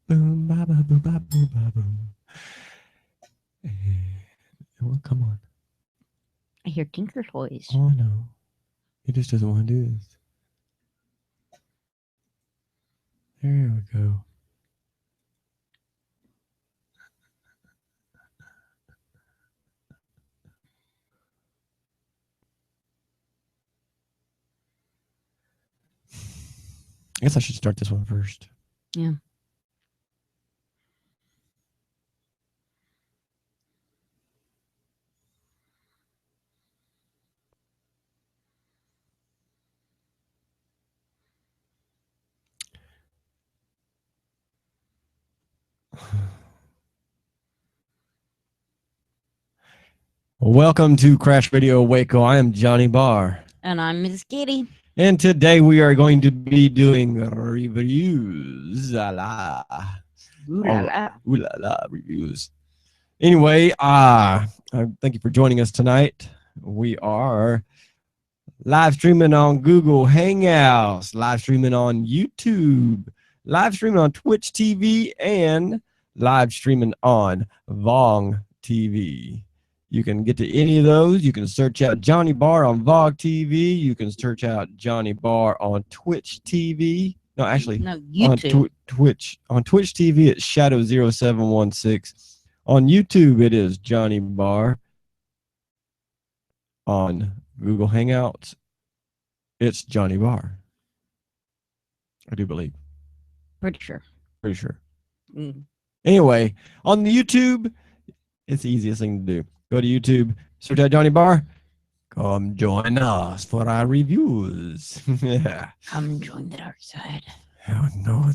Boom, ba, ba, boom, ba, boom, ba, boom. Well, come on. I hear Tinker Toys. Oh, no. He just doesn't want to do this. There we go. I guess I should start this one first. Yeah. Welcome to Crash Radio Waco. I am Johnny Barr. And I'm Miss Kitty. And today we are going to be doing reviews. Ooh la la. Ooh la la reviews. Anyway, thank you for joining us tonight. We are live streaming on Google Hangouts, live streaming on YouTube, live streaming on Twitch TV, and live streaming on Vong TV. You can get to any of those. You can search out Johnny Barr on Vog TV. You can search out Johnny Barr on Twitch TV. No, actually, No, YouTube. on Twitch. On Twitch TV, it's Shadow0716. On YouTube, it is Johnny Barr. On Google Hangouts, it's Johnny Barr. I do believe. Pretty sure. Pretty sure. Mm. Anyway, on the YouTube, it's the easiest thing to do. Go to YouTube, search out Johnny Barr. Come join us for our reviews. Come join the dark side. Oh, no.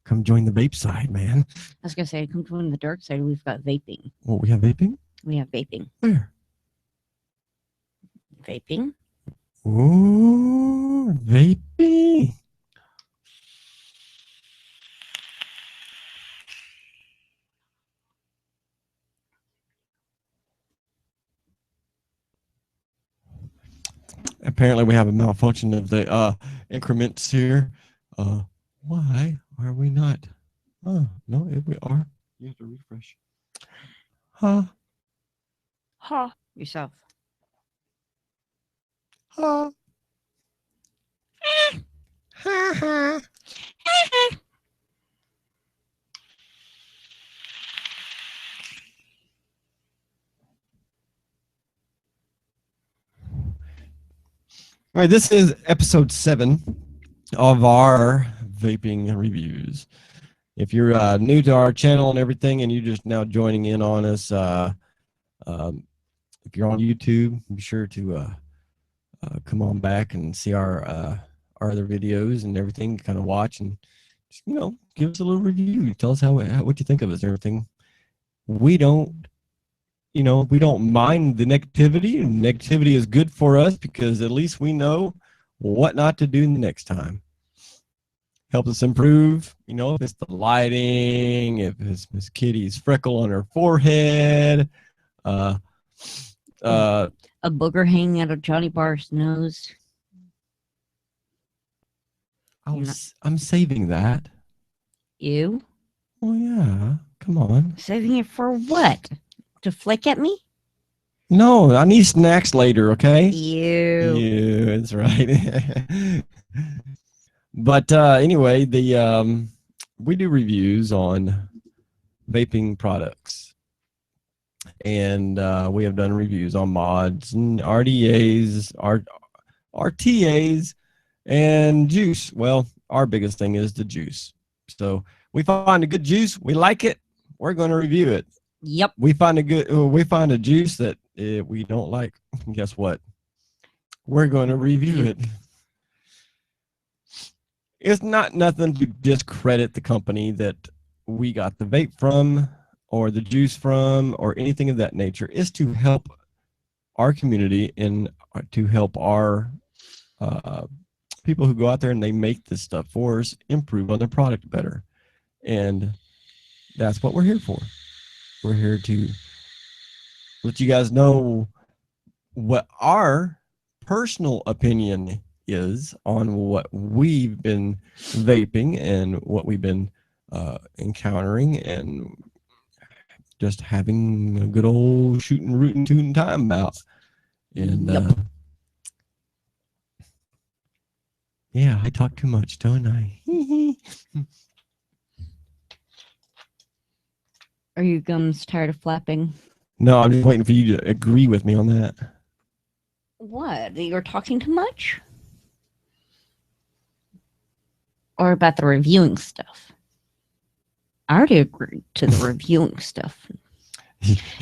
Come join the vape side, man. I was going to say, come join the dark side. We've got vaping. Oh, we have vaping? We have vaping. Where? Vaping? Ooh, vaping. Apparently we have a malfunction of the increments here. Why are we not? Oh, no, we are. You have to refresh. Huh? Ha! Yourself. Huh? Ha ha. All right, this is episode 7 of our vaping reviews. If you're new to our channel and everything, and you're just now joining in on us, if you're on YouTube, be sure to come on back and see our other videos and everything. Kind of watch and just, give us a little review. Tell us what you think of us and everything. We don't mind the negativity. Negativity is good for us because at least we know what not to do the next time. Helps us improve, if it's the lighting, if it's Miss Kitty's freckle on her forehead, A booger hanging out of Johnny Barr's nose. I'm saving that. You? Oh, yeah. Come on. Saving it for what? To flick at me? No, I need snacks later, okay? You. That's right. But anyway, we do reviews on vaping products. And we have done reviews on mods and RDAs, RTAs, and juice. Well, our biggest thing is the juice. So we find a good juice, we like it, we're going to review it. Yep. We find a juice that we don't like. Guess what? We're going to review it. It's not nothing to discredit the company that we got the vape from or the juice from or anything of that nature. It's to help our community and to help our people who go out there and they make this stuff for us improve on their product better. And that's what we're here for. We're here to let you guys know what our personal opinion is on what we've been vaping and what we've been encountering and just having a good old shooting, rootin', tootin' time about. And Yep. yeah, I talk too much, don't I? Are your gums tired of flapping? No, I'm just waiting for you to agree with me on that. What? That you're talking too much? Or about the reviewing stuff? I already agreed to the reviewing stuff.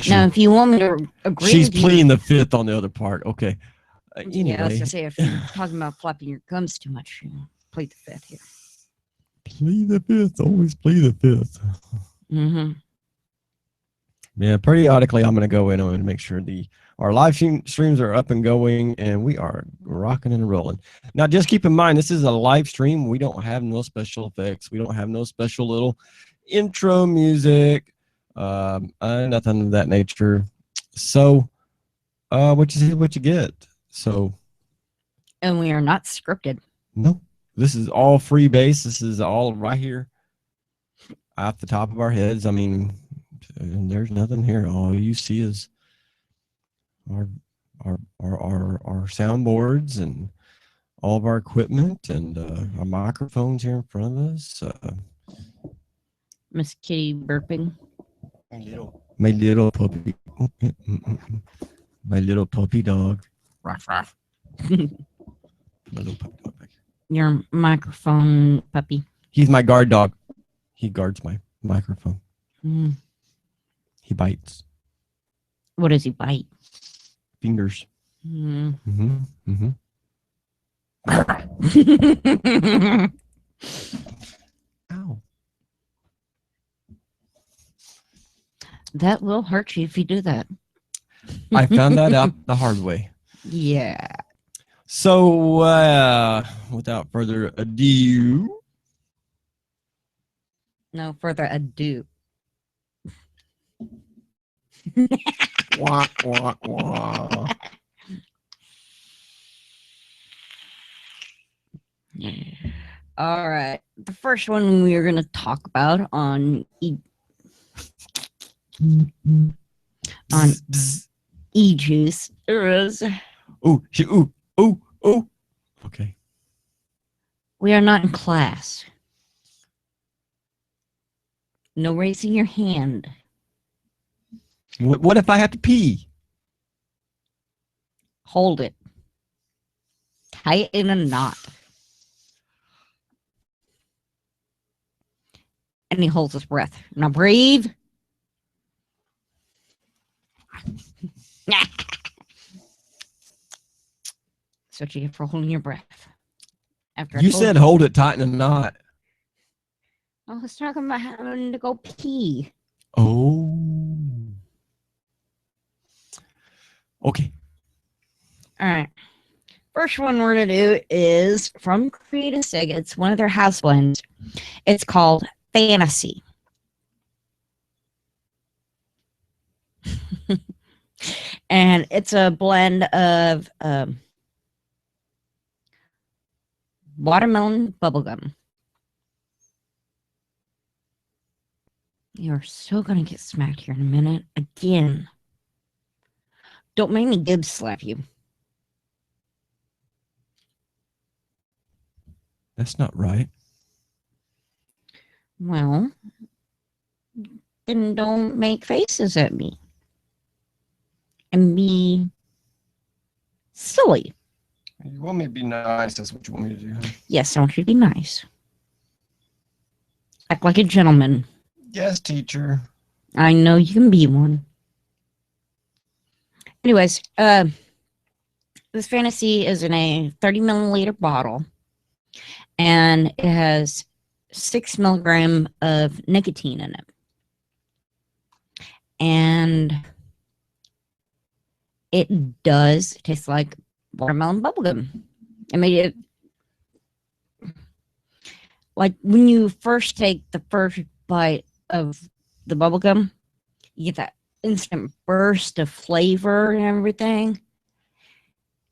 Now, if you want me to agree She's with you, pleading the fifth on the other part. Okay. yeah, I was Anyway, gonna say if you're talking about flapping your gums too much, you know, plead the fifth here. plead the fifth. Always plead the fifth. Mm-hmm. Yeah, periodically I'm going to go in and make sure our live streams are up and going, and we are rocking and rolling. Now, just keep in mind, this is a live stream. We don't have no special effects. We don't have no special little intro music, nothing of that nature. So, what you see, what you get. So, And we are not scripted. no, this is all free base. This is all right here off the top of our heads. I mean, there's nothing here. All you see is our soundboards and all of our equipment and our microphones here in front of us. Miss Kitty burping. My little puppy, my little puppy dog. Ruff, ruff. My little puppy dog. Your microphone puppy. He's my guard dog. He guards my microphone. Mm. He bites. What does he bite? Fingers. Mm. Mm-hmm. Ow. That will hurt you if you do that. I found that out the hard way. Yeah. So, without further ado, No further ado. wah, wah, wah. All right. The first one we are going to talk about on e-juice is ooh. Okay. we are not in class. No raising your hand. What if I have to pee? Hold it. Tie it in a knot. And he holds his breath. Now breathe. That's what you get for holding your breath. After You said hold it tight in a knot. I was talking about having to go pee. Oh. Okay. All right. First one we're going to do is from Creative Sig. It's one of their house blends. It's called Fantasy. And it's a blend of watermelon bubblegum. You're still going to get smacked here in a minute. Again. Don't make me Gibbs slap you. That's not right. Well, then don't make faces at me. And be silly. You want me to be nice. That's what you want me to do. Huh? Yes, I want you to be nice. Act like a gentleman. Yes, teacher. I know you can be one. Anyways, this Fantasy is in a 30 milliliter bottle. And it has 6 milligrams of nicotine in it. And it does taste like watermelon bubblegum. I mean, it, like when you first take the first bite of the bubblegum, you get that instant burst of flavor and everything.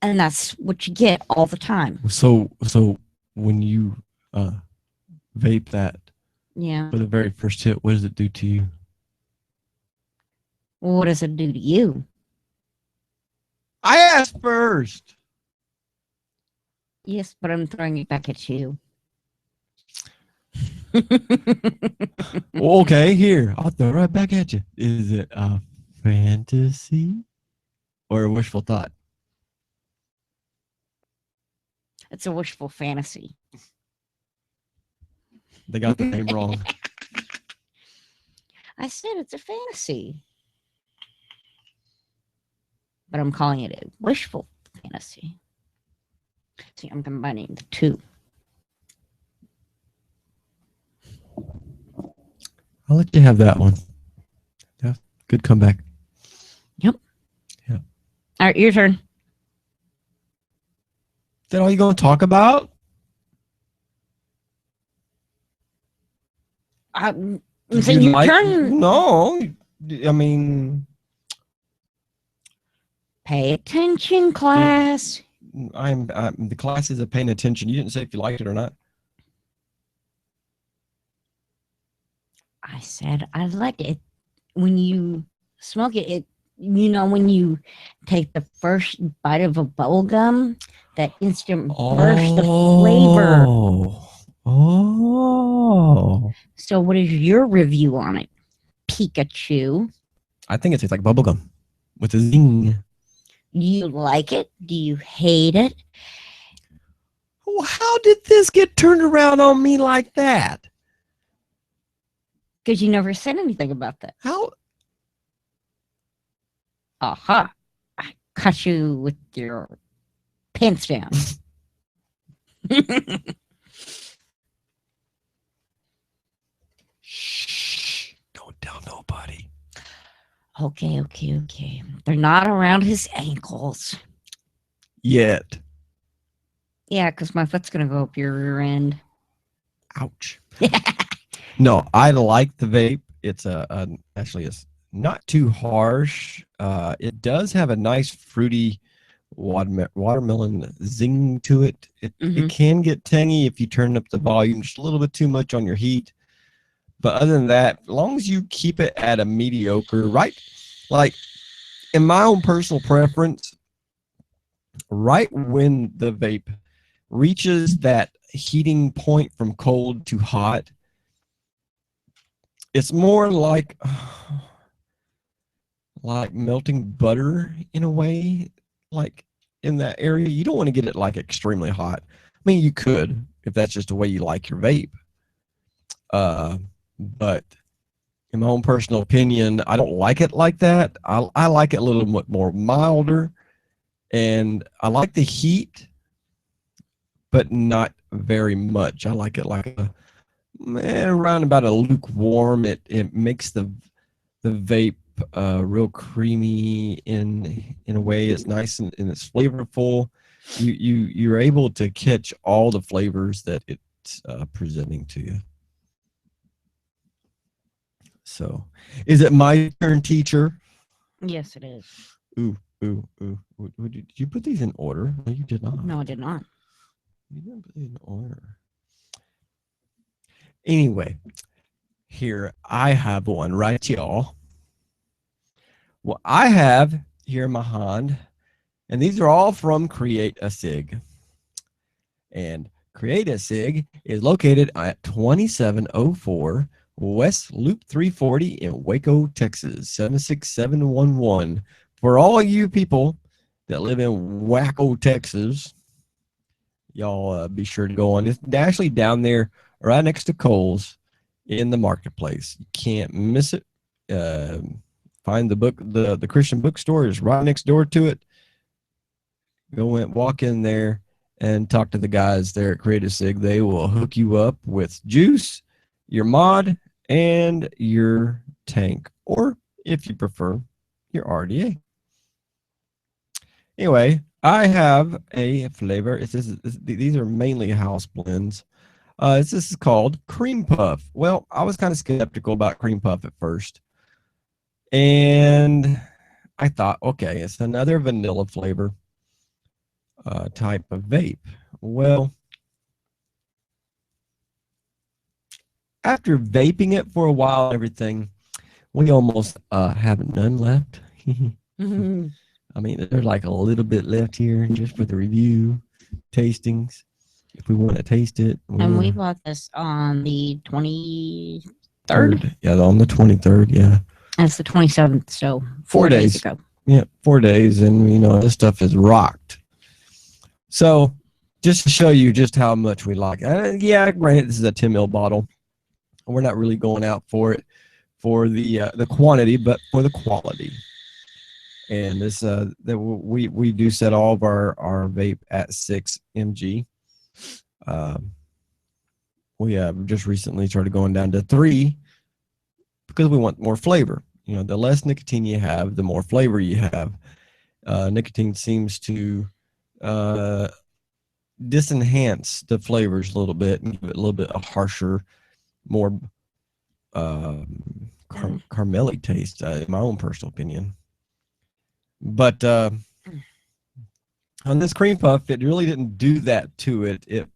And that's what you get all the time. So when you vape that, Yeah. For the very first hit, what does it do to you? Well, what does it do to you? I asked first. Yes, but I'm throwing it back at you. Well, okay, here. I'll throw it right back at you. Is it a fantasy or a wishful thought? It's a wishful fantasy. They got the name wrong. I said it's a fantasy, but I'm calling it a wishful fantasy. See, I'm combining the two. I'll let you have that one. Yeah, good comeback. Yep. Yeah. All right, your turn. Is that all you gonna talk about? I'm Did saying you your like? turn. No, I mean, Pay attention, class. I'm the classes are paying attention. You didn't say if you liked it or not. I said I like it. When you smoke it, when you take the first bite of a bubble gum, that instant burst of flavor. Oh. So, what is your review on it, Pikachu? I think it tastes like bubblegum with a zing. Do you like it? Do you hate it? Well, how did this get turned around on me like that? Because you never said anything about that. How? Aha. I caught you with your pants down. Shh! Don't tell nobody. Okay. They're not around his ankles. Yet. Yeah, because my foot's going to go up your rear end. Ouch. No, I like the vape. It's actually it's not too harsh. It does have a nice fruity watermelon zing to it. It can get tangy if you turn up the volume just a little bit too much on your heat. But other than that, as long as you keep it at a mediocre, right? Like in my own personal preference, right when the vape reaches that heating point from cold to hot, it's more like melting butter in a way, like in that area. You don't want to get it like extremely hot. I mean, you could if that's just the way you like your vape. But in my own personal opinion, I don't like it like that. I like it a little bit more milder, and I like the heat, but not very much. I like it like around about a lukewarm. It makes the vape real creamy in a way. It's nice and it's flavorful. You're able to catch all the flavors that it's presenting to you. So, is it my turn, teacher? Yes, it is. Ooh, ooh, ooh. Did you put these in order? No, you did not. No, I did not. You didn't put these in order. Anyway, here I have one, right, y'all? Well, I have here in my hand, and these are all from Create a Sig. And Create a Sig is located at 2704 West Loop 340 in Waco, Texas, 76711. For all you people that live in Waco, Texas, y'all be sure to go on. It's actually down there right next to Kohl's in the marketplace. You can't miss it. Find the Christian bookstore is right next door to it. Go in, walk in there and talk to the guys there at Create a Sig. They will hook you up with juice, your mod, and your tank, or if you prefer, your RDA. Anyway, I have a flavor. These are mainly house blends. This is called Cream Puff. Well, I was kind of skeptical about Cream Puff at first. And I thought, okay, it's another vanilla flavor type of vape. Well, after vaping it for a while and everything, we almost have none left. Mhm. I mean, there's like a little bit left here just for the review, tastings. If we want to taste it, And we bought this on the 23rd. Yeah, on the 23rd. Yeah, That's the 27th, so 4 days days. ago. Yeah, 4 days, and this stuff is rocked. So, just to show you just how much we like. Yeah, granted, this is a 10 ml bottle. We're not really going out for it for the quantity, but for the quality. And this that we do set all of our vape at 6 mg. We have just recently started going down to 3 because we want more flavor. The less nicotine you have, the more flavor you have. Nicotine seems to disenhance the flavors a little bit and give it a little bit a harsher, more caramelly taste, in my own personal opinion. But on this cream puff, it really didn't do that to it.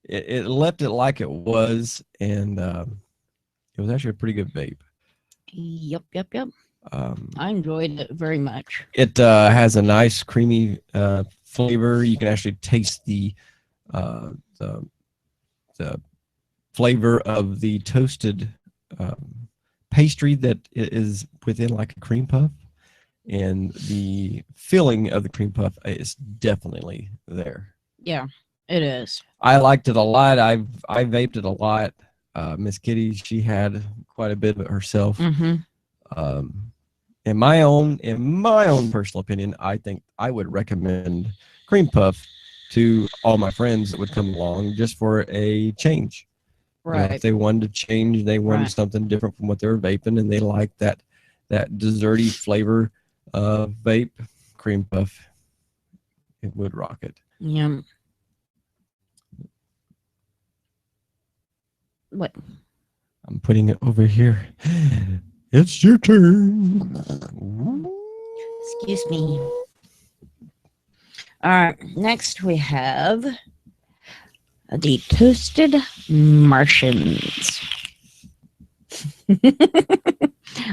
It left it like it was, and it was actually a pretty good vape. Yep. I enjoyed it very much. It has a nice creamy flavor. You can actually taste the flavor of the toasted pastry that is within like a cream puff, and the filling of the cream puff is definitely there. Yeah, it is. I liked it a lot. I vaped it a lot. Miss Kitty, she had quite a bit of it herself. In my own personal opinion, I think I would recommend cream puff to all my friends that would come along just for a change. Right. If they wanted to change, they wanted something different from what they were vaping, and they like that desserty flavor of vape, cream puff, it would rock it. Yeah. What? I'm putting it over here. It's your turn. Excuse me. All right. Next, we have the toasted Martians.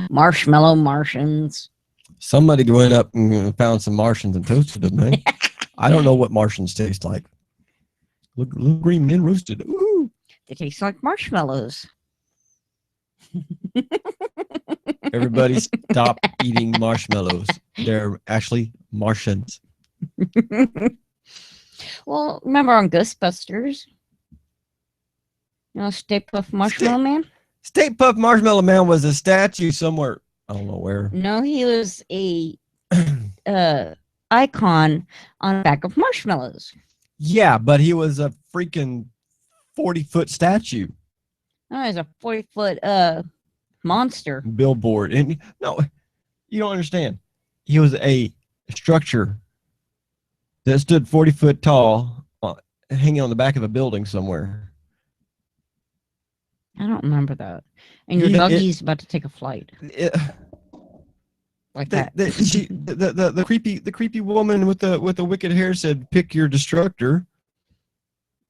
Marshmallow Martians. Somebody went up and found some Martians and toasted them, man. I don't know what Martians taste like. Look green and roasted. Ooh. They taste like marshmallows. Everybody stop eating marshmallows. They're actually Martians. Well, remember on Ghostbusters? Stay Puft Marshmallow Man? Stay Puft Marshmallow Man was a statue somewhere. I don't know where. No, he was a icon on the back of marshmallows. Yeah, but he was a freaking 40-foot statue. No, he's a 40-foot monster. Billboard. And no, you don't understand. He was a structure that stood 40 foot tall, hanging on the back of a building somewhere. I don't remember that. And your doggy's about to take a flight. Like that. The creepy woman with the wicked hair said, "Pick your destructor."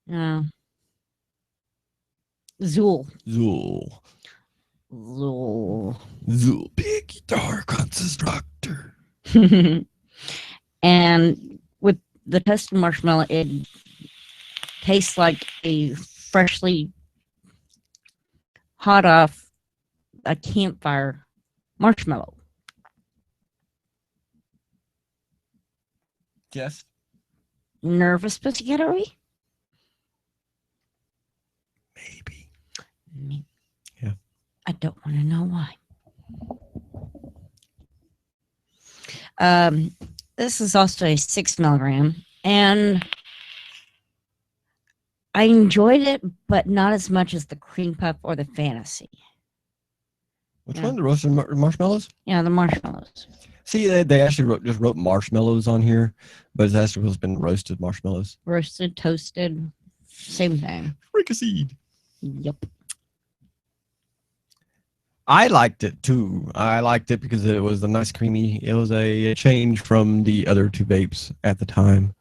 Yeah. Zool. Pick your constructor. And with the toasted marshmallow, it tastes like a freshly hot off a campfire marshmallow. Yes. Nervous, Pussycat, are we? Maybe. Yeah. I don't want to know why. This is also a 6 milligram, and I enjoyed it, but not as much as the cream puff or the fantasy. Which one? The roasted marshmallows? Yeah, the marshmallows. See, they actually just wrote marshmallows on here, but it's actually been roasted marshmallows. Roasted, toasted, same thing. Fricasseed. Yep. I liked it too. I liked it because it was a nice creamy. It was a change from the other two vapes at the time.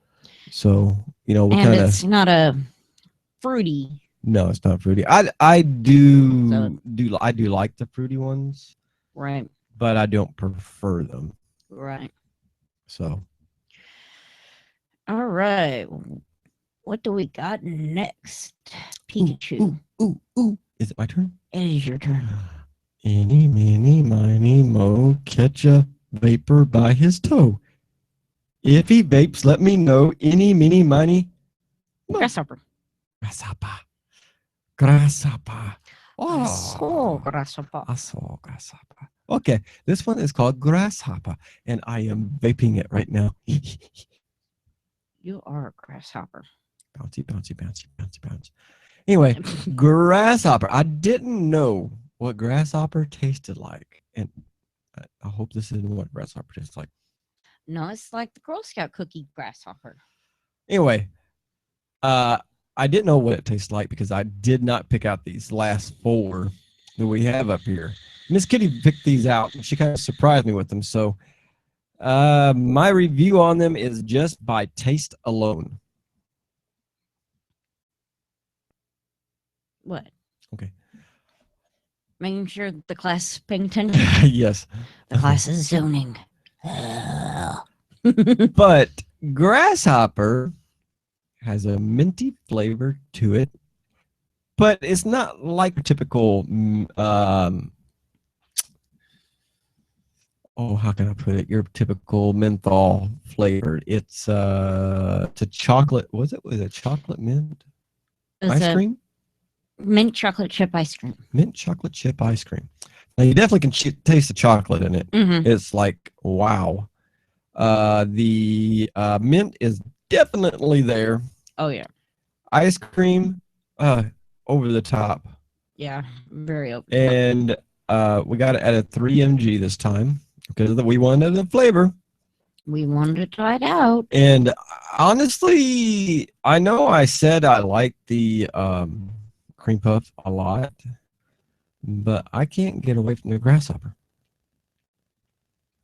So, we kind of. It's not a fruity No, it's not fruity. I do So- I do like the fruity ones, Right. but I don't prefer them. Right. So All right. What do we got next? Pikachu. Ooh. Is it my turn? It is your turn. Eeny, meeny, miny, mo, catch a vapor by his toe. If he vapes, let me know. Eeny, meeny, miny, mo. Grasshopper. Grasshopper. Grasshopper. I saw grasshopper. I saw grasshopper. Okay, this one is called grasshopper, and I am vaping it right now. You are a grasshopper. Bouncy, bouncy, bouncy, bouncy, bouncy. Anyway, grasshopper. I didn't know what grasshopper tasted like, and I hope this isn't what grasshopper tastes like. No, it's like the Girl Scout cookie grasshopper. Anyway, I didn't know what it tastes like because I did not pick out these last 4 that we have up here. Miss Kitty picked these out, and she kind of surprised me with them. So my review on them is just by taste alone. What? Okay. Making sure that the class is paying attention. Yes. The class is zoning. But grasshopper has a minty flavor to it, but it's not like a typical how can I put it? Your typical menthol flavored. It's a chocolate. Was it chocolate mint It's ice a cream? mint chocolate chip ice cream. Mint chocolate chip ice cream. Now you definitely can taste the chocolate in it. Mm-hmm. It's like wow. The mint is definitely there. Oh yeah. Ice cream, over the top. Yeah. Very open. And we got it at a 3 mg this time because we wanted the flavor. We wanted to try it out. And honestly, I know I said I like the cream puff a lot, but I can't get away from the grasshopper.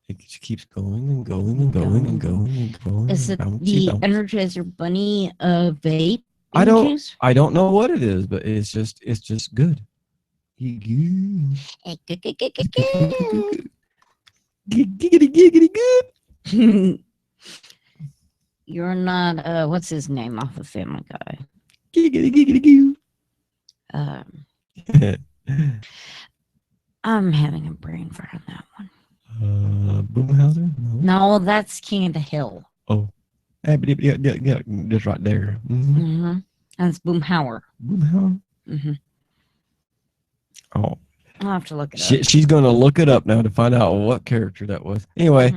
It just keeps going and going and going and going and going. Is it bouncy, the bouncy. Energizer Bunny vape? I don't juice? I don't know what it is, but it's just good. Giggity giggity good. You're not what's his name off of Family Guy? Giggity giggity goo. I'm having a brain fart on that one. Boomhauser? No, that's King of the Hill. Oh. Yeah, just right there. Mm-hmm. Mm-hmm. That's Boomhauer. Boomhauer? Mm-hmm. Oh. I'll have to look it up. She's going to look it up now to find out what character that was. Anyway,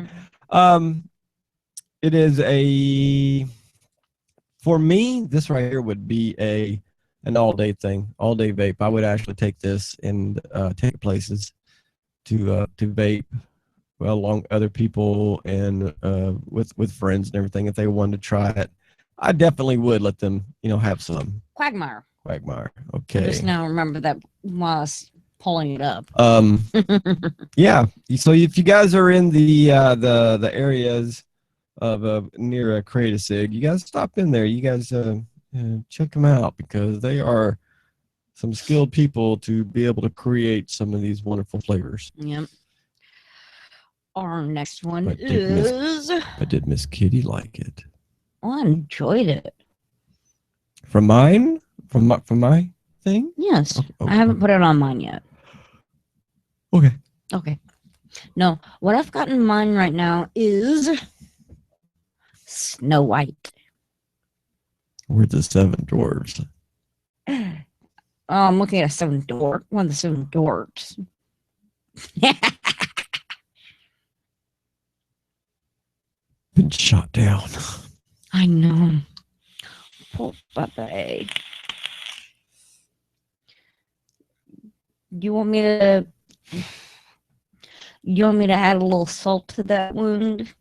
it is for me, this right here would be an all-day thing, all-day vape. I would actually take this and take places to vape along other people and with friends and everything if they wanted to try it. I definitely would let them, have some. Quagmire. Quagmire. I Okay. just now remember that while I was pulling it up. Yeah. So if you guys are in the areas of near Create a Sig, you guys stop in there. You guys check them out because they are some skilled people to be able to create some of these wonderful flavors. Yep. Our next one But is. did Miss Kitty like it? Oh, I enjoyed it. From mine? From my thing? Yes. Okay. I haven't put it on mine yet. Okay. Okay. No, what I've got in mind right now is Snow White. We're the 7 dwarves. I'm looking at one of the 7 dwarves. Been shot down. I know. Poor puppy. You want me to add a little salt to that wound?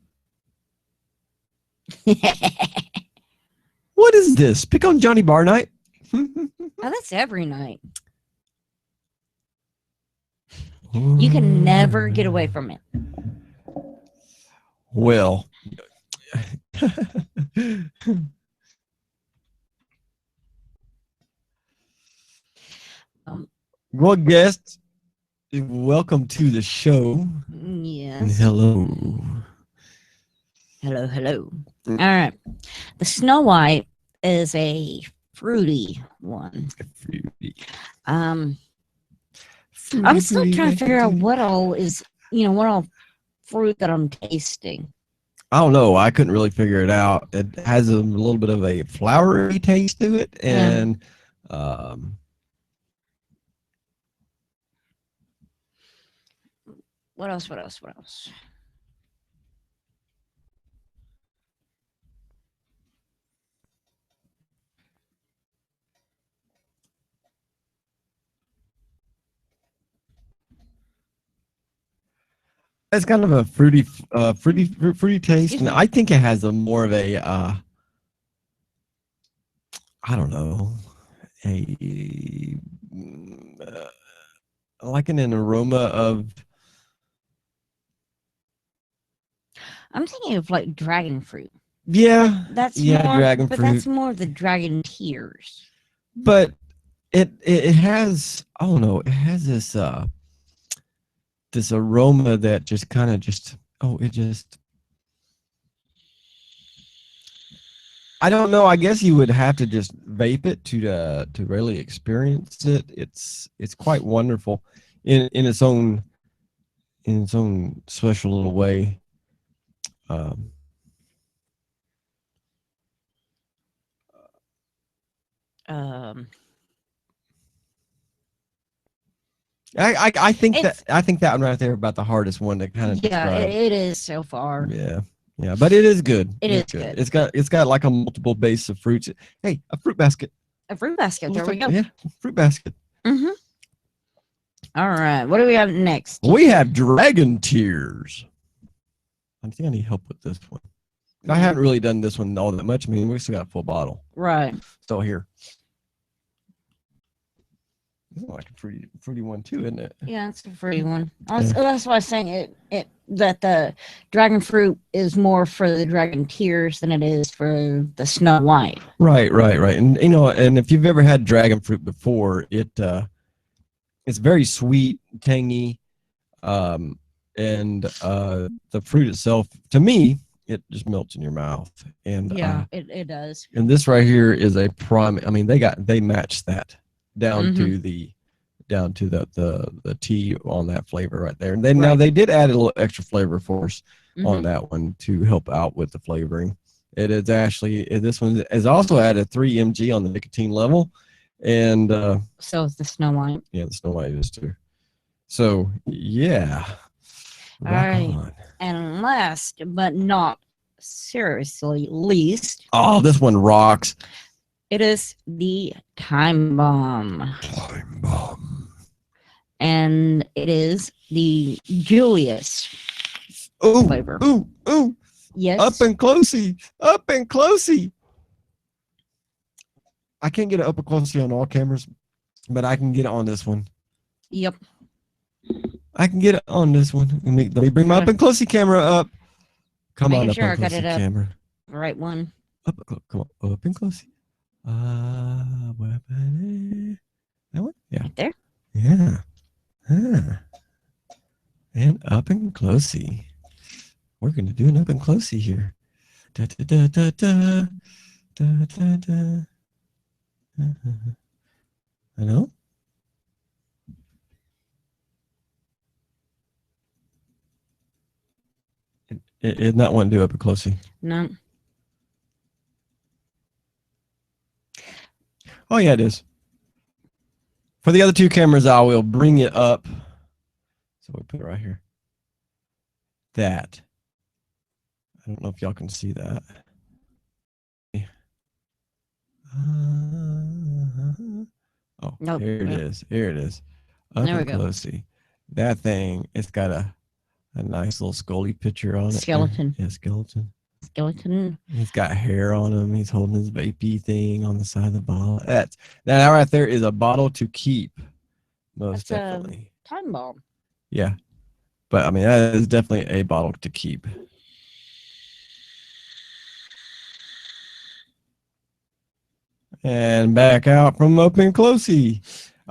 What is this? Pick on Johnny Bar Night? Oh, that's every night. You can never get away from it. Well. Well, guests, welcome to the show. And Yes. hello. Hello, hello. All right. The Snow White is a fruity one. Fruity. Um, Fruity, I'm still fruity, trying to figure out fruity. what all is, what all fruit that I'm tasting. I don't know. I couldn't really figure it out. It has a little bit of a flowery taste to it, and um, What else? What else? What else? it's kind of a fruity taste, Excuse and me. I think it has a more of a I don't know, a like an aroma of I'm thinking of like dragon fruit. yeah, That's yeah, more, dragon but that's fruit. more the dragon tears. But it has I don't know, it has this aroma that just kind of just it just I don't know. I guess you would have to just vape it to really experience it. It's quite wonderful in its own special little way. Um, Um, I think it's that one right there about the hardest one to kind of yeah, describe. it is so far. Yeah, yeah, but it is good. It It's is good. good. It's got like a multiple base of fruits. Hey, a fruit basket. A fruit basket. There Looks we like go. yeah, fruit basket. Mm-hmm. All right. What do we have next? We have dragon tears. I think I need help with this one. I haven't really done this one all that much. I mean, we still got a full bottle. Right. So here. This is like a fruity one too, isn't it? Yeah, it's a fruity one. That's why I was saying it that the dragon fruit is more for the dragon tears than it is for the Snow White. Right. And and if you've ever had dragon fruit before, it's very sweet, tangy, and the fruit itself, to me, it just melts in your mouth. And Yeah, it does. and this right here is a prime. I mean, they matched that down to the tea on that flavor right there. And then now they did add a little extra flavor for us on that one to help out with the flavoring. It is actually this one is also at a 3 mg on the nicotine level, and so is the Snow White. yeah, the Snow White is too. So yeah, All right. And last but not seriously least, this one rocks. it is the Time Bomb. Time Bomb. And it is the Julius flavor. Ooh. Yes. Up and closey. I can't get it up and closey on all cameras, but I can get it on this one. Yep. I can get it on this one. Let me bring my up and closey camera up. Come on, up and closey camera. Right one. Up and closey. That one? Yeah. Right there? Yeah. And up and closey. We're going to do an up and closey here. Da, da, da, da, da. Da, da, da. I know. It not want to do up and closey. No. Oh yeah, it is. For the other two cameras, I will bring it up. So we put it right here. That. I don't know if y'all can see that. Oh, nope. Here it is. Here it is. Up there and closey. That thing, it's got a nice little Scully picture on it. Skeleton. Yeah, skeleton. Skeleton. He's got hair on him. He's holding his vapey thing on the side of the bottle. That right there is a bottle to keep. Most definitely. Time Bomb. Yeah. But I mean, that is definitely a bottle to keep. And back out from up and closey.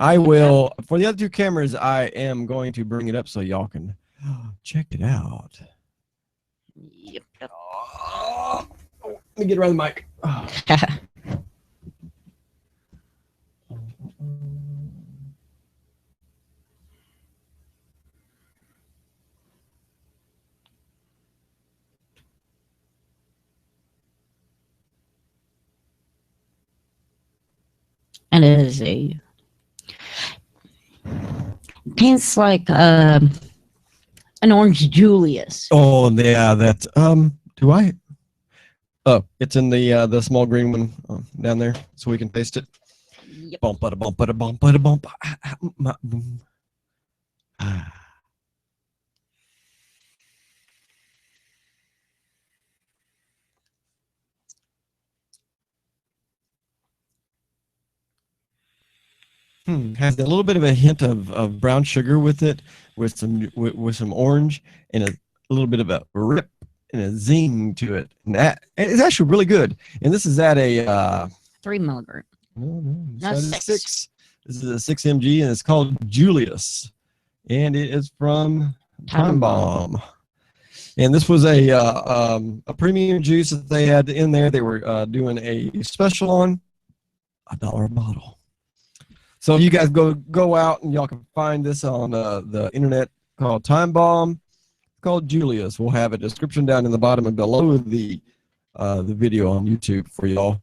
I will, for the other two cameras, I am going to bring it up so y'all can check it out. Yep. Oh, let me get around the mic. Oh. And it is tastes like an orange Julius. Oh yeah, that's do I? Oh, it's in the small green one down there, so we can taste it. Yep. Bump, bada, bump, bada, bump, bada, bump. Has a little bit of a hint of brown sugar with it, with some orange and a little bit of a rip and a zing to it. And that it's actually really good. And this is at a 3 milligram. no, No, it's at a 6. 6. This is a 6 mg, and it's called Julius, and it is from Time Bomb. And this was a premium juice that they had in there. They were doing a special on $1 a bottle. So you guys go out and y'all can find this on the internet called Time Bomb. It's called Julius. We'll have a description down in the bottom and below the video on YouTube for y'all.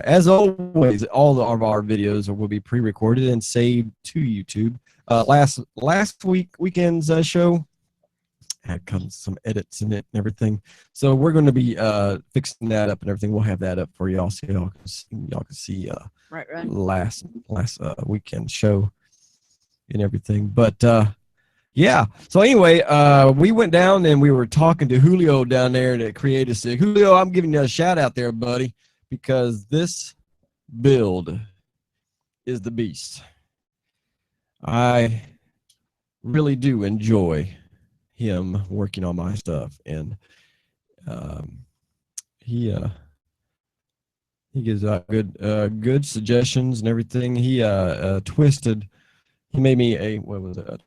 As always, all of our videos will be pre-recorded and saved to YouTube. Last weekend's show had some edits in it and everything, so we're going to be fixing that up and everything. We'll have that up for y'all so y'all can see Right. last weekend show and everything. But yeah, so anyway, we went down and we were talking to Julio down there at Creative Sig. Julio, I'm giving you a shout out there, buddy, because this build is the beast. I really do enjoy him working on my stuff, and he gives out good suggestions and everything. He made me a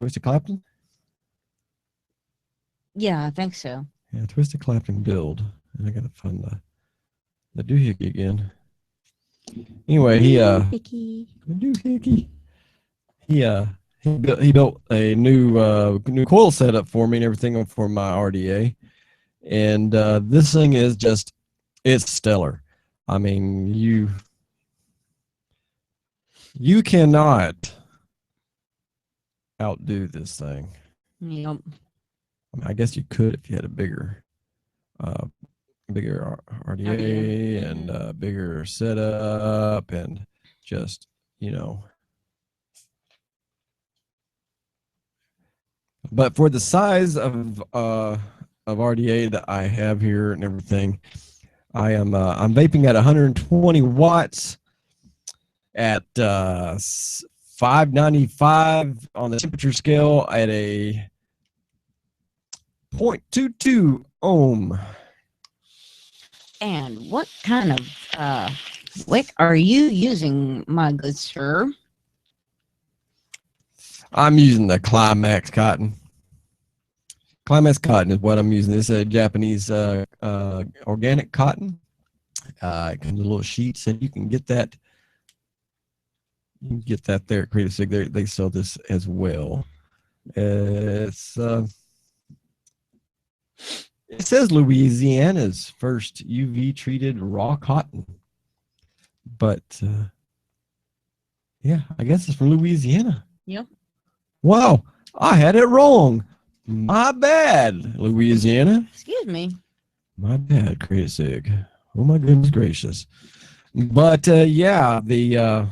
Twisted Clapton? Yeah, I think so. Yeah, Twisted Clapton build. And I gotta find the doohickey again. Anyway, he doohickey. He built a new coil setup for me and everything for my RDA, and this thing is it's stellar. I mean, you cannot outdo this thing. Yep. I mean, I guess you could if you had a bigger RDA and bigger setup and just, but for the size of RDA that I have here and everything, I'm vaping at 120 watts at 595 on the temperature scale at a 0.22 ohm. And what kind of wick are you using, my good sir? I'm using the Climax cotton. Climax cotton is what I'm using. This is a Japanese organic cotton. It comes in little sheets, and you can get that. You can get that there at Creative Sig. They sell this as well. It says Louisiana's first UV treated raw cotton, but yeah, I guess it's from Louisiana. Yep. Wow, I had it wrong. My bad, Louisiana. Excuse me. My bad, Creative Sig. Oh my goodness gracious. But yeah, the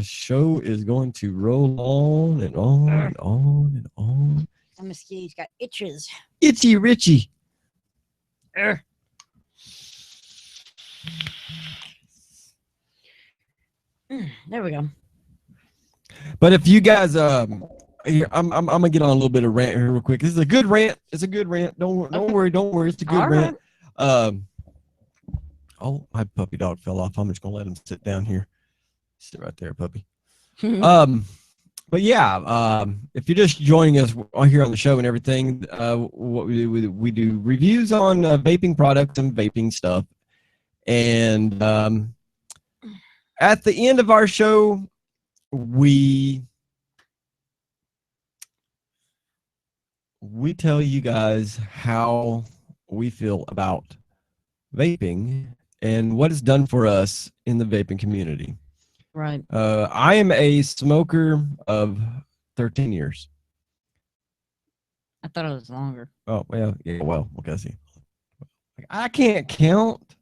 show is going to roll on and on and on and on. That mosquito's got itches. Itchy Richie. There we go. But if you guys here, I'm gonna get on a little bit of rant here real quick. This is a good rant. It's a good rant. Don't worry. It's a good rant. Oh, my puppy dog fell off. I'm just gonna let him sit down here. Sit right there, puppy. Um, but yeah, if you're just joining us on here on the show and everything, what we do reviews on vaping products and vaping stuff. And at the end of our show, we tell you guys how we feel about vaping and what it's done for us in the vaping community. Right. I am a smoker of 13 years. I thought it was longer. Oh, well, yeah, well, okay, I see. I can't count.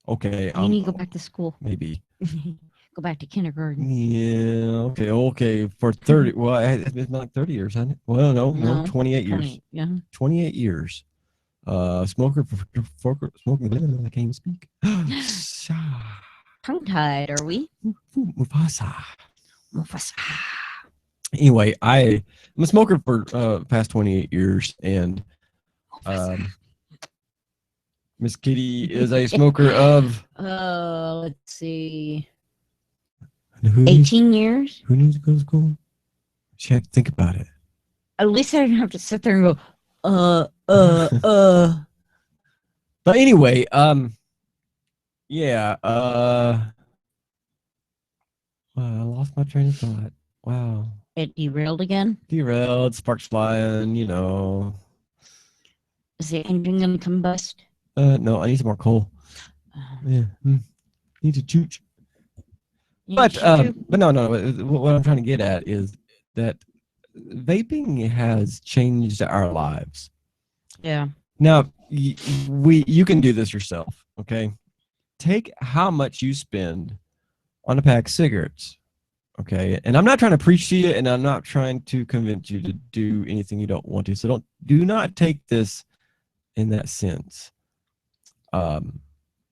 Okay, You need to go back to school. maybe. Go back to kindergarten. Yeah, okay. For 30, well, it's been like 30 years, hasn't it? Well, no, 28 years. 20, yeah. 28 years. Smoker for smoking. I can't even speak. Tongue tied, are we? Mufasa. Mufasa. Anyway, I'm a smoker for past 28 years, and Miss Kitty is a smoker of. Let's see. 18 years. Who needs to go to school? She had to think about it. At least I didn't have to sit there and go, But anyway, yeah, wow, I lost my train of thought. Wow. It derailed again? Derailed, sparks flying, you know. Is the engine going to combust? No, I need some more coal. Yeah. Need to chooch. But no. What I'm trying to get at is that vaping has changed our lives. Yeah. Now, you can do this yourself, okay? Take how much you spend on a pack of cigarettes, okay? And I'm not trying to preach to you, and I'm not trying to convince you to do anything you don't want to. So do not take this in that sense.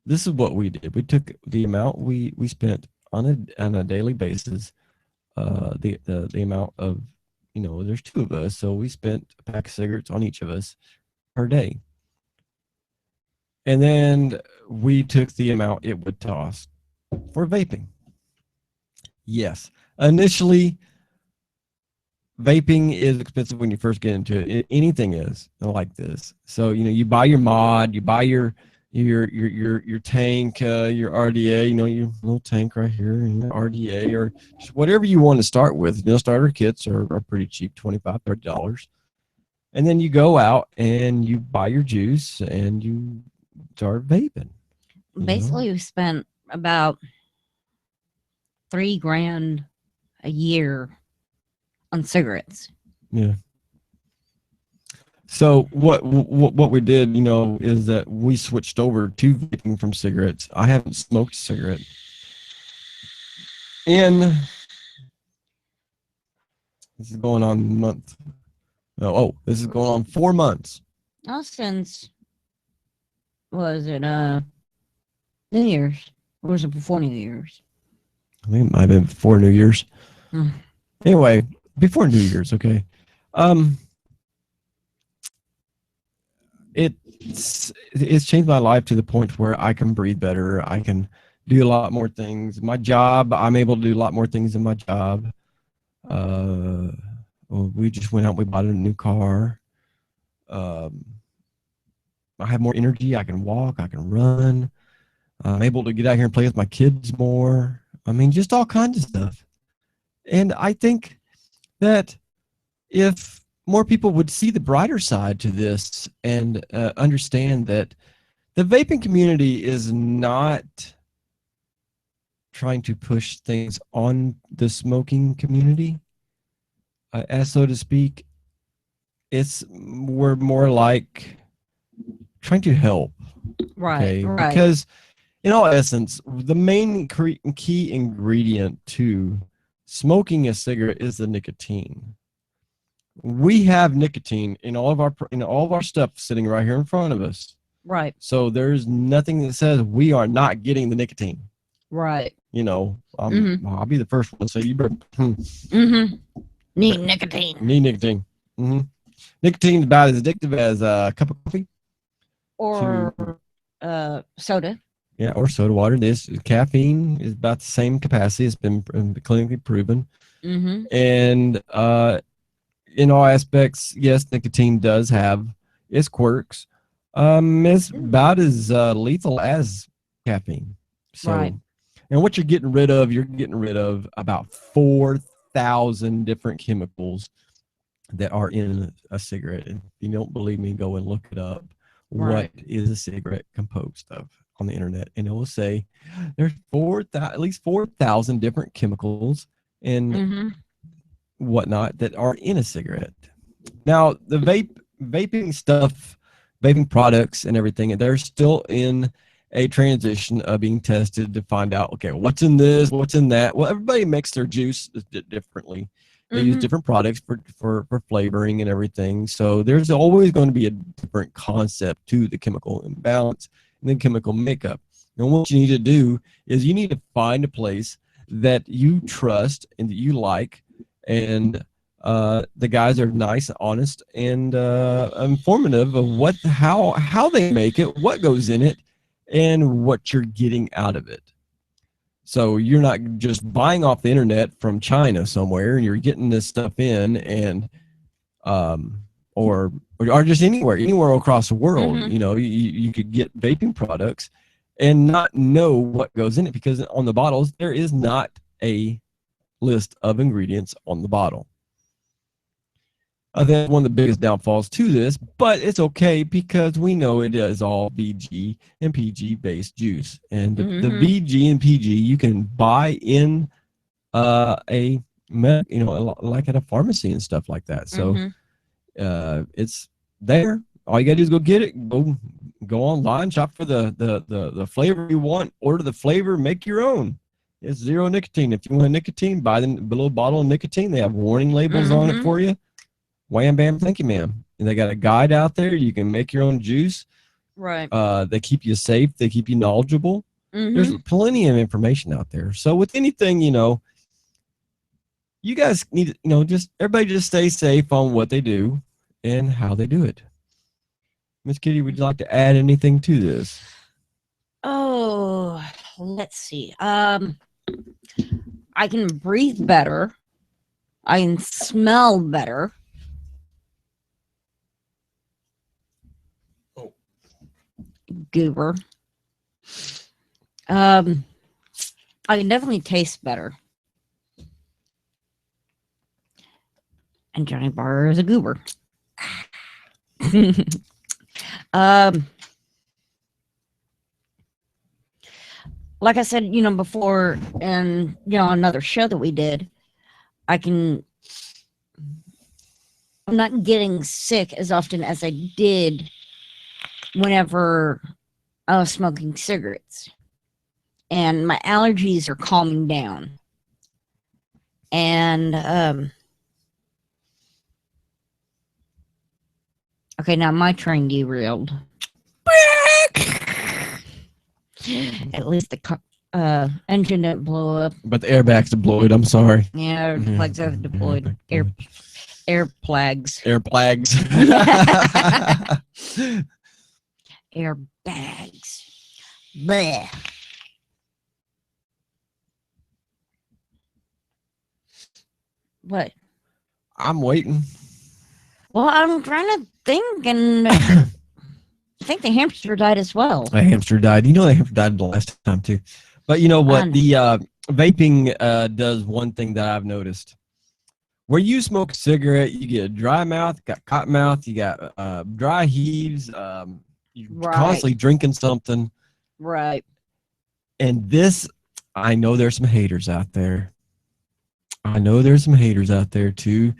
This is what we did. We took the amount we spent on a daily basis, the amount of, you know, there's two of us, so we spent a pack of cigarettes on each of us per day. And then we took the amount it would cost for vaping. Yes, initially, vaping is expensive when you first get into it. Anything is like this. So, you know, you buy your mod, you buy your tank, your RDA, you know, your little tank right here, and your RDA, or just whatever you want to start with. You know, starter kits are pretty cheap, $25, $30. And then you go out and you buy your juice and you start vaping. Basically, we spent about $3,000 a year on cigarettes. Yeah. So what we did, you know, is that we switched over to vaping from cigarettes. I haven't smoked a cigarette in, this is going on month. This is going on 4 months. Oh, since, was it New Year's? Or was it before New Year's? I think it might have been before New Year's. Hmm. Anyway, before New Year's, okay. It's changed my life to the point where I can breathe better. I can do a lot more things. My job, I'm able to do a lot more things in my job. We just went out, we bought a new car. I have more energy. I can walk, I can run. I'm able to get out here and play with my kids more. I mean, just all kinds of stuff. And I think that if more people would see the brighter side to this and understand that the vaping community is not trying to push things on the smoking community, as so to speak, we're more like trying to help. Right, okay? Because in all essence, the main key ingredient to smoking a cigarette is the nicotine. We have nicotine in all of our stuff sitting right here in front of us. Right. So there's nothing that says we are not getting the nicotine. Right. You know, I'll be the first one to say you better. Need nicotine. Need nicotine. Nicotine is about as addictive as a cup of coffee or soda. Yeah, or soda water. This caffeine is about the same capacity. It's been clinically proven. Mm-hmm. And in all aspects, yes, nicotine does have its quirks. It's about as lethal as caffeine. Right. So, and what you're getting rid of about 4,000 different chemicals that are in a cigarette. And if you don't believe me, go and look it up. What Right. is a cigarette composed of on the internet? And it will say there's at least 4,000 different chemicals and Mm-hmm. whatnot that are in a cigarette. Now, the vaping stuff, vaping products and everything, they're still in a transition of being tested to find out, okay, what's in this, what's in that. Well, everybody makes their juice differently. They use Mm-hmm. different products for flavoring and everything. So there's always going to be a different concept to the chemical imbalance and then chemical makeup. And what you need to do is you need to find a place that you trust and that you like, and the guys are nice, honest, and informative of how they make it, what goes in it, and what you're getting out of it. So you're not just buying off the internet from China somewhere, and you're getting this stuff in, and um, or just anywhere across the world. Mm-hmm. You could get vaping products and not know what goes in it, because on the bottles there is not a list of ingredients on the bottle. I think that's one of the biggest downfalls to this, but it's okay because we know it is all VG and PG based juice. And the Mm-hmm. VG and PG you can buy in a like at a pharmacy and stuff like that. So Mm-hmm. it's there. All you gotta do is go get it. Go online, shop for the flavor you want, order the flavor, make your own. It's zero nicotine. If you want nicotine, buy the little bottle of nicotine. They have warning labels on it Mm-hmm. for you. Wham bam, thank you, ma'am. And they got a guide out there. You can make your own juice. Right. They keep you safe. They keep you knowledgeable. There's Mm-hmm. plenty of information out there. So with anything, you guys need to, just everybody just stay safe on what they do and how they do it. Miss Kitty, would you like to add anything to this? Oh, let's see. I can breathe better. I can smell better. Oh. Goober. Um, I can definitely taste better. And Johnny Barr is a goober. um, like I said, before, and another show that we did, I can. I'm not getting sick as often as I did whenever I was smoking cigarettes, and my allergies are calming down. And okay, now my train derailed. At least the engine didn't blow up. But the airbags deployed. I'm sorry. Yeah, the flags are deployed. Air plags. Airplags. Airbags. Bleh. What? I'm waiting. Well, I'm trying to think, and I think the hamster died as well. A hamster died. The hamster died the last time too. But you know what? And The vaping does one thing that I've noticed. Where you smoke a cigarette, you get a dry mouth, got cotton mouth, you got dry heaves, you're right, constantly drinking something. right. And this, I know there's some haters out there. I know there's some haters out there too.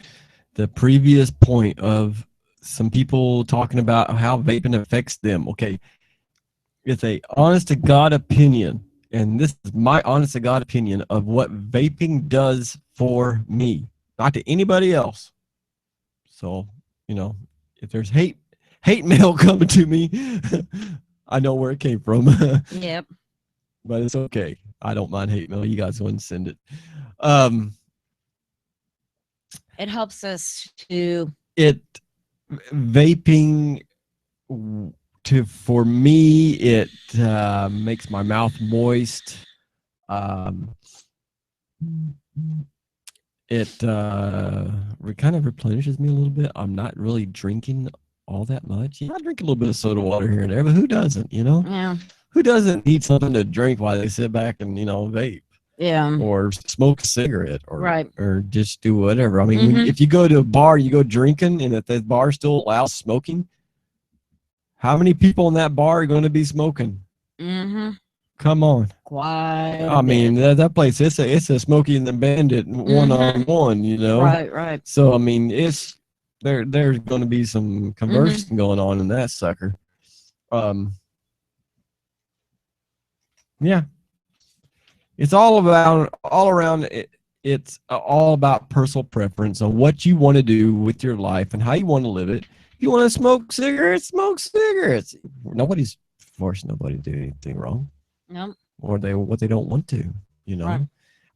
The previous point of some people talking about how vaping affects them. Okay, it's a honest to God opinion, and this is my honest to God opinion of what vaping does for me, not to anybody else. So, if there's hate mail coming to me, I know where it came from. Yep. But it's okay. I don't mind hate mail. You guys go and send it. Um, It helps us to. it vaping for me, it makes my mouth moist. Um, it kind of replenishes me a little bit. I'm not really drinking all that much. Yeah, I drink a little bit of soda water here and there, but who doesn't? Yeah. Who doesn't need something to drink while they sit back and vape Yeah. or smoke a cigarette Right. or just do whatever? I mean, Mm-hmm. if you go to a bar, you go drinking, and if the bar still allows smoking, how many people in that bar are going to be smoking? Mm-hmm. Come on. Quite a I mean, bit. that place, it's a Smokey and the Bandit one on Mm-hmm. one. Right. Right. So I mean, there's going to be some Mm-hmm. conversing going on in that sucker. Um, yeah, it's all around. It's all about personal preference on what you want to do with your life and how you want to live it. If you want to smoke cigarettes, smoke cigarettes. Nobody's forcing nobody to do anything wrong, Nope. or what they don't want to. You Right. know,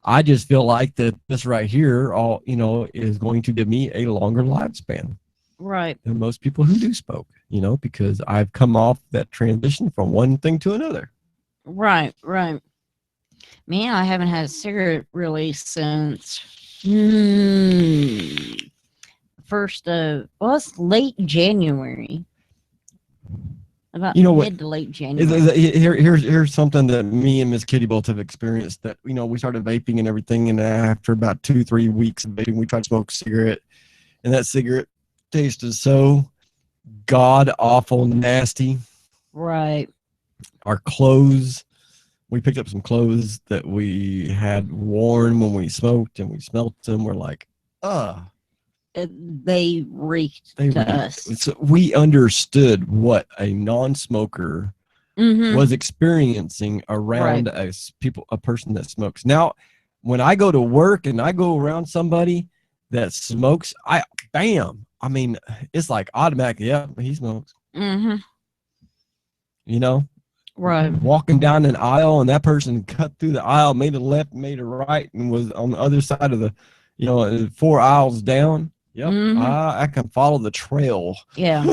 I just feel like that this right here, all is going to give me a longer lifespan Right. than most people who do smoke. Because I've come off that transition from one thing to another. Right. Right. Me, I haven't had a cigarette really since first of well, it's late January. About You know what? mid to late January. Here's something that me and Miss Kitty both have experienced. That we started vaping and everything, and after about 2-3 weeks of vaping, we tried to smoke a cigarette, and that cigarette tasted so god awful nasty. Right. Our clothes, we picked up some clothes that we had worn when we smoked, and we smelt them. We're like, ugh. They reeked to us. So we understood what a non-smoker was experiencing around a person that smokes. Now, when I go to work and I go around somebody that smokes, I mean, it's like automatic. Yeah, he smokes. Right. Walking down an aisle and that person cut through the aisle, made a left, made a right, and was on the other side of the, 4 aisles down. Yep, I can follow the trail. Yeah.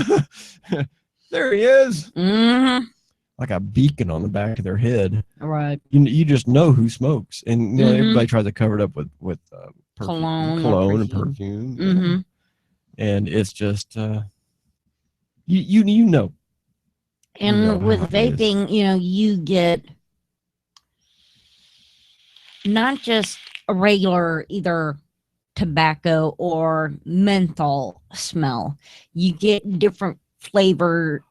There he is. Mm-hmm. Like a beacon on the back of their head. Right. You just know who smokes, and everybody tries to cover it up with perfume, cologne and perfume. And it's just you know. And with vaping, you get not just a regular either tobacco or menthol smell. You get different flavors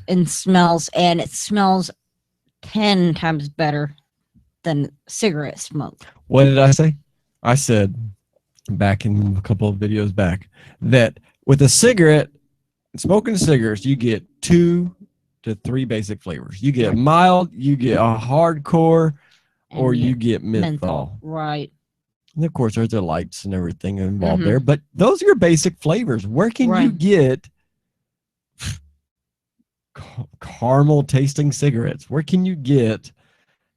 and smells, and it smells 10 times better than cigarette smoke. What did I say? I said back in a couple of videos back that with a cigarette, smoking cigarettes, you get 2 to 3 basic flavors. You get mild, you get a hardcore, or you get menthol. Right. And of course, there's the lights and everything involved there, but those are your basic flavors. Where can you get caramel tasting cigarettes? Where can you get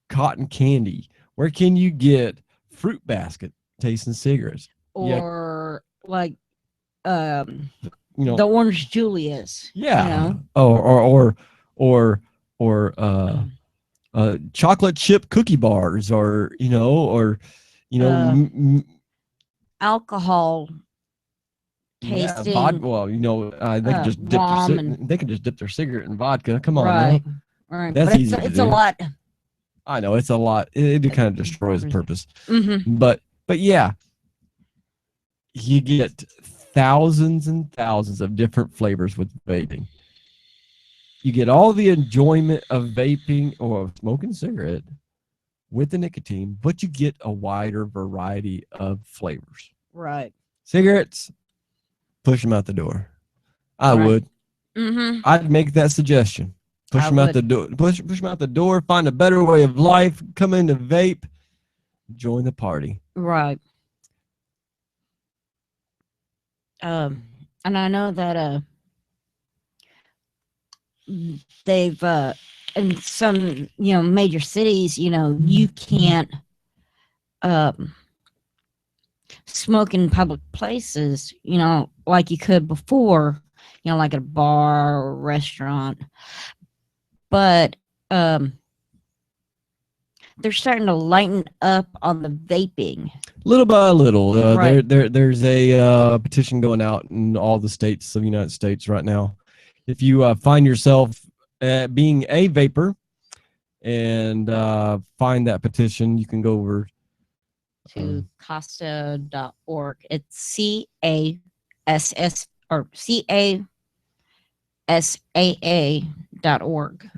cotton candy? Where can you get fruit basket tasting cigarettes? Or like the orange Julius. Yeah. Or chocolate chip cookie bars, or alcohol tasting. Vodka. Well, they can just dip their cigarette in vodka. Come on, right. now. Right. That's but easy. It's a lot. I know it's a lot. It kind of destroys the purpose. But yeah, you get thousands and thousands of different flavors with vaping. You get all the enjoyment of vaping or smoking a cigarette with the nicotine, but you get a wider variety of flavors. Right. Cigarettes, push them out the door. I would. I'd make that suggestion. Push them out the door. Push them out the door. Find a better way of life. Come into vape. Join the party. Right. And I know that they've in some major cities, you can't smoke in public places, like you could before. like at a bar or restaurant. But they're starting to lighten up on the vaping. Little by little, Right. there's a petition going out in all the states of the United States right now. If you find yourself being a vapor and find that petition, you can go over To CASA.org. It's CASS or CASAA.org.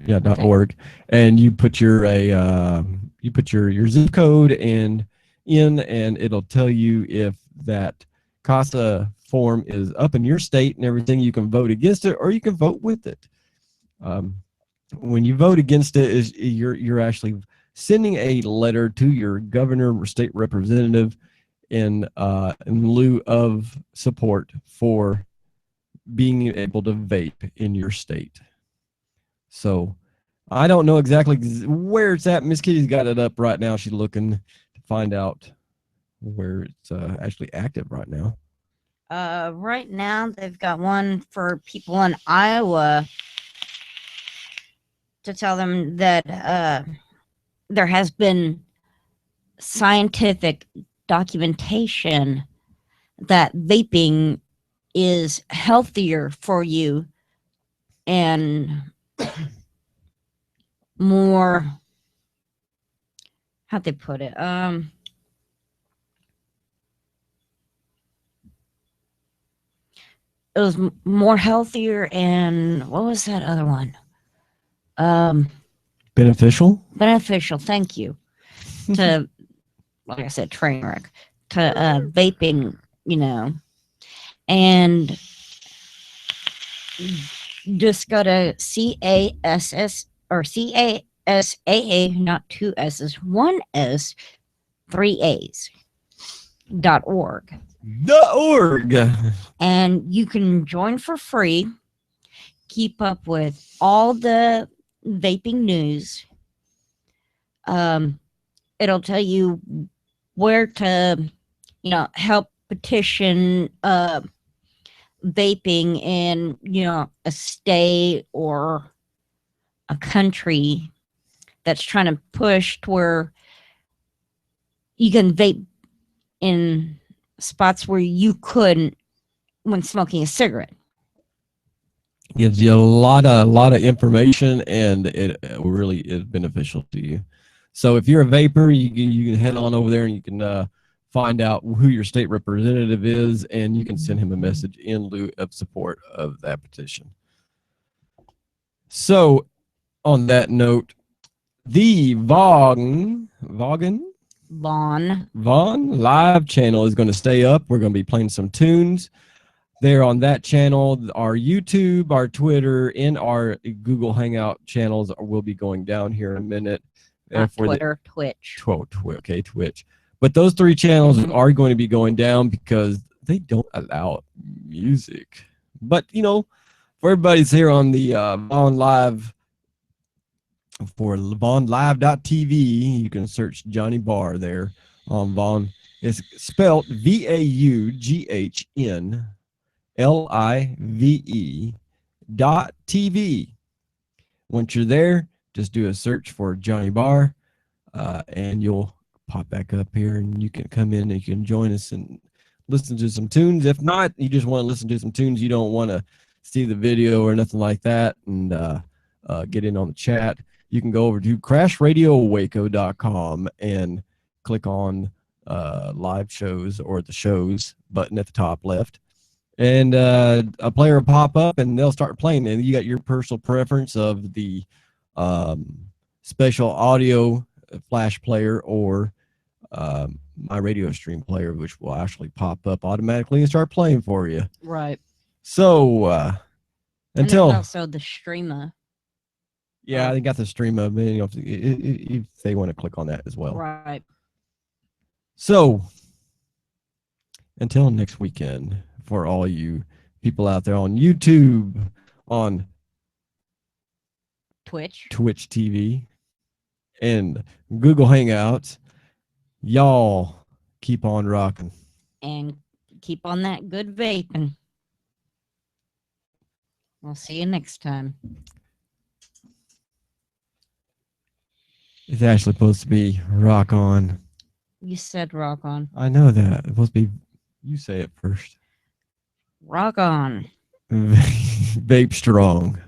yeah .org, and you put your your zip code and it'll tell you if that CASA form is up in your state and everything. You can vote against it or you can vote with it. When you vote against it, you're actually sending a letter to your governor or state representative in lieu of support for being able to vape in your state. So I don't know exactly where it's at. Miss Kitty's got it up right now. She's looking to find out where it's actually active right now. Right now, they've got one for people in Iowa to tell them that there has been scientific documentation that vaping is healthier for you and more, how'd they put it? It was more healthier and what was that other one? Beneficial. Thank you. To, like I said, train wreck to vaping, and just go to CASS or CASAA, not two S's, one S, three A's .org. .org. And you can join for free, keep up with all the vaping news. It'll tell you where to, help petition vaping in, a state or a country that's trying to push to where you can vape in spots where you couldn't when smoking a cigarette. Gives you a lot of information, and it really is beneficial to you. So if you're a vapor, you can head on over there and you can find out who your state representative is, and you can send him a message in lieu of support of that petition. So on that note, the Vaughn live channel is going to stay up. We're going to be playing some tunes there on that channel. Our YouTube, our Twitter, and our Google Hangout channels will be going down here in a minute. Twitter, Twitch. Twitch. But those three channels are going to be going down because they don't allow music. But, for everybody's here on the Vaughn Live, for VaughnLive.tv, you can search Johnny Barr there on Vaughn. It's spelled VAUGHNLIVE.tv. Once you're there, just do a search for Johnny Barr, and you'll pop back up here, and you can come in and you can join us and listen to some tunes. If not, you just want to listen to some tunes, you don't want to see the video or nothing like that, and get in on the chat, you can go over to crashradiowaco.com and click on live shows or the shows button at the top left, and a player will pop up and they'll start playing, and you got your personal preference of the special audio flash player or my radio stream player, which will actually pop up automatically and start playing for you. Right. So until also the streamer. Yeah, they got the stream of it, if they want to click on that as well. Right. So until next weekend, for all you people out there on YouTube, on Twitch TV, and Google Hangouts, y'all keep on rocking. And keep on that good vaping. I'll see you next time. It's actually supposed to be rock on. You said rock on. I know that. It's supposed to be. You say it first. Rock on. Vape strong.